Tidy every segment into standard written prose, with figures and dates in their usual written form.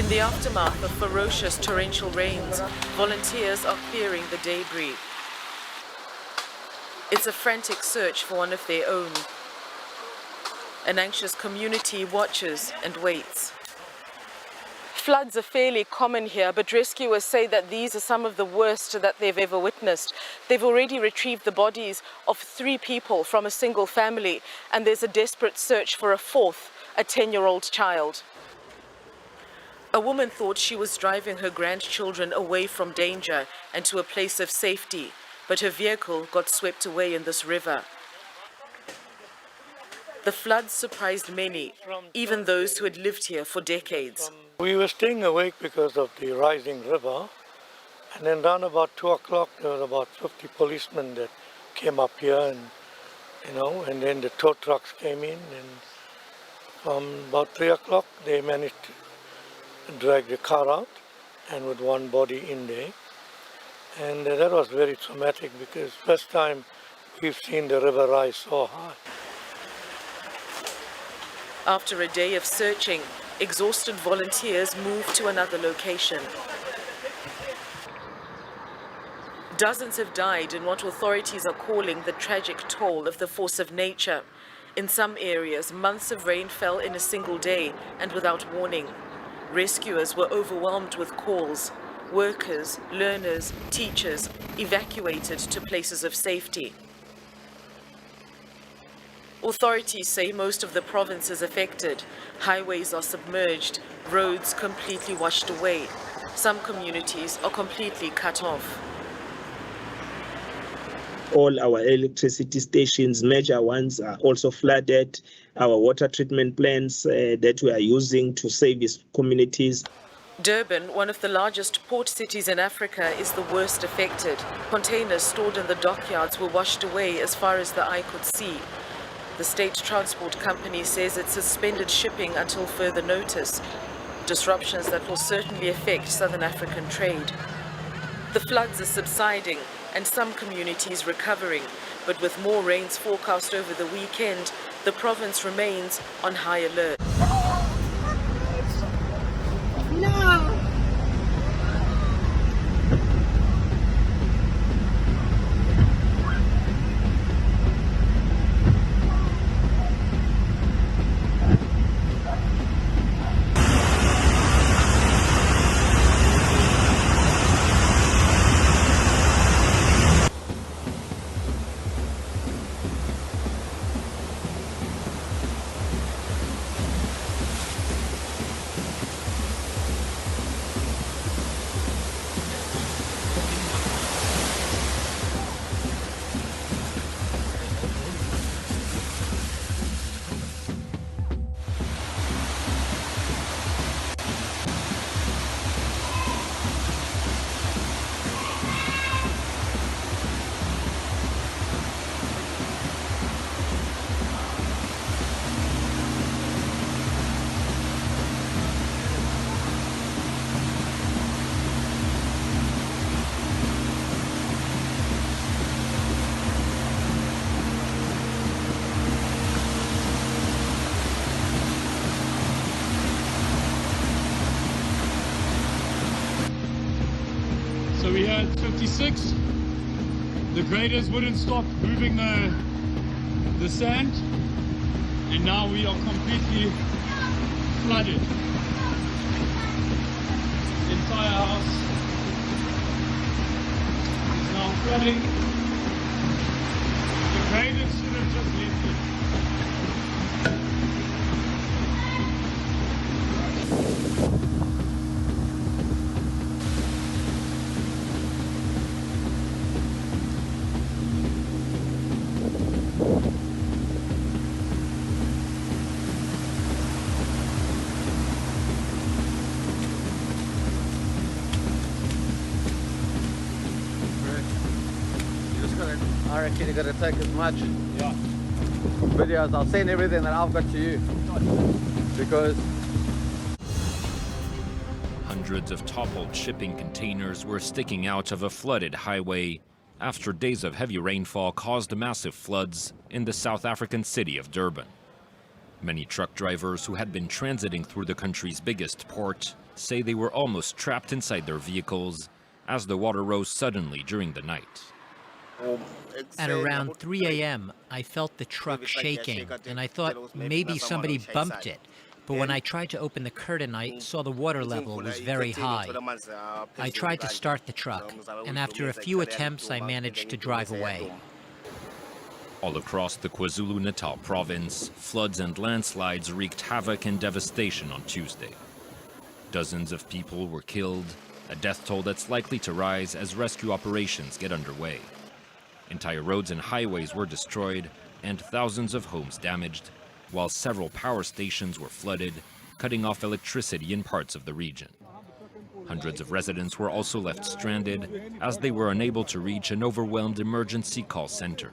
In the aftermath of ferocious torrential rains, volunteers are clearing the debris. It's a frantic search for one of their own. An anxious community watches and waits. Floods are fairly common here, but rescuers say that these are some of the worst that they've ever witnessed. They've already retrieved the bodies of 3 people from a single family, and there's a desperate search for a fourth, a 10-year-old child. A woman thought she was driving her grandchildren away from danger and to a place of safety, but her vehicle got swept away in this river. The floods surprised many, even those who had lived here for decades. We were staying awake because of the rising river, and then around about 2 o'clock there was about 50 policemen that came up here, and then the tow trucks came in, and from about 3 o'clock they managed to drag the car out, and with one body in there. And that was very traumatic because first time we've seen the river rise so high. After a day of searching, exhausted volunteers moved to another location. Dozens have died in what authorities are calling the tragic toll of the force of nature. In some areas, months of rain fell in a single day and without warning. Rescuers were overwhelmed with calls. Workers, learners, teachers evacuated to places of safety. Authorities say most of the province is affected. Highways are submerged, roads completely washed away. Some communities are completely cut off. All our electricity stations, major ones, are also flooded. Our water treatment plants that we are using to service communities. Durban, one of the largest port cities in Africa, is the worst affected. Containers stored in the dockyards were washed away as far as the eye could see. The state transport company says it suspended shipping until further notice, disruptions that will certainly affect Southern African trade. The floods are subsiding and some communities recovering, but with more rains forecast over the weekend, the province remains on high alert. No! So we had 56. The graders wouldn't stop moving the sand, and now we are completely flooded. The entire house is now flooding. The graders should have just left it. I reckon you're going to take as much Yeah. videos. I'll send everything that I've got to you because Hundreds of toppled shipping containers were sticking out of a flooded highway after days of heavy rainfall caused massive floods in the South African city of Durban. Many truck drivers who had been transiting through the country's biggest port say they were almost trapped inside their vehicles as the water rose suddenly during the night. At around 3 a.m., I felt the truck shaking, and I thought maybe somebody bumped it. But when I tried to open the curtain, I saw the water level was very high. I tried to start the truck, and after a few attempts, I managed to drive away. All across the KwaZulu-Natal province, floods and landslides wreaked havoc and devastation on Tuesday. Dozens of people were killed, a death toll that's likely to rise as rescue operations get underway. Entire roads and highways were destroyed and thousands of homes damaged, while several power stations were flooded, cutting off electricity in parts of the region. Hundreds of residents were also left stranded as they were unable to reach an overwhelmed emergency call center.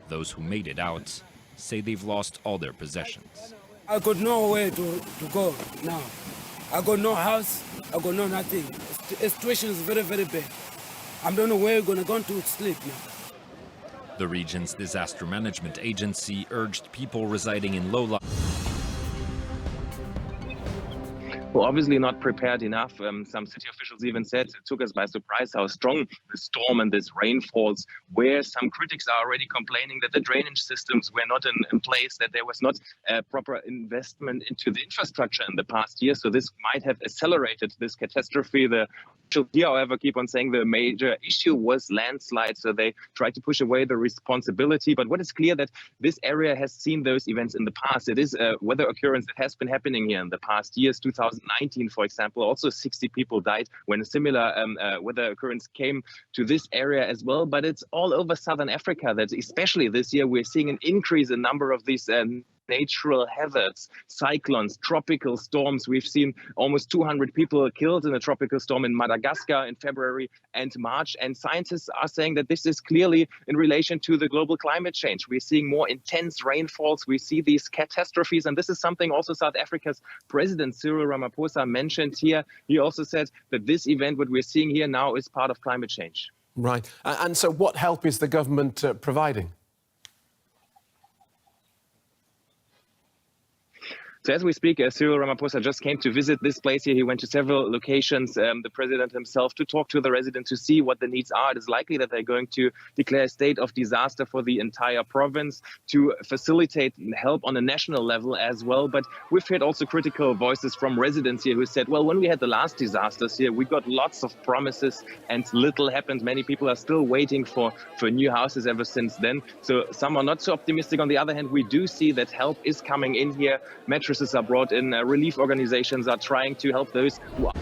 Those who made it out say they've lost all their possessions. I got nowhere to go now. I got no house, I got no nothing. The situation is very, very bad. I don't know where we're going to go to sleep now. The region's disaster management agency urged people residing in low-lying We're obviously not prepared enough. Some city officials even said it took us by surprise how strong the storm and this rainfalls were. Some critics are already complaining that the drainage systems were not in place, that there was not a proper investment into the infrastructure in the past year. So this might have accelerated this catastrophe. The officials here, however, keep on saying the major issue was landslides. So they tried to push away the responsibility. But what is clear that this area has seen those events in the past. It is a weather occurrence that has been happening here in the past years. 2019, for example, also 60 people died when a similar weather occurrence came to this area as well. But it's all over southern Africa that especially this year we're seeing an increase in number of these natural hazards, cyclones, tropical storms. We've seen almost 200 people killed in a tropical storm in Madagascar in February and March. And scientists are saying that this is clearly in relation to the global climate change. We're seeing more intense rainfalls. We see these catastrophes. And this is something also South Africa's President Cyril Ramaphosa mentioned here. He also said that this event, what we're seeing here now, is part of climate change. Right. And so what help is the government providing? So as we speak, Cyril Ramaphosa just came to visit this place here. He went to several locations, the president himself, to talk to the residents to see what the needs are. It is likely that they're going to declare a state of disaster for the entire province to facilitate help on a national level as well. But we've heard also critical voices from residents here who said, well, when we had the last disasters here, we got lots of promises and little happened. Many people are still waiting for new houses ever since then. So some are not so optimistic. On the other hand, we do see that help is coming in here. Mattresses are brought in, relief organizations are trying to help those who are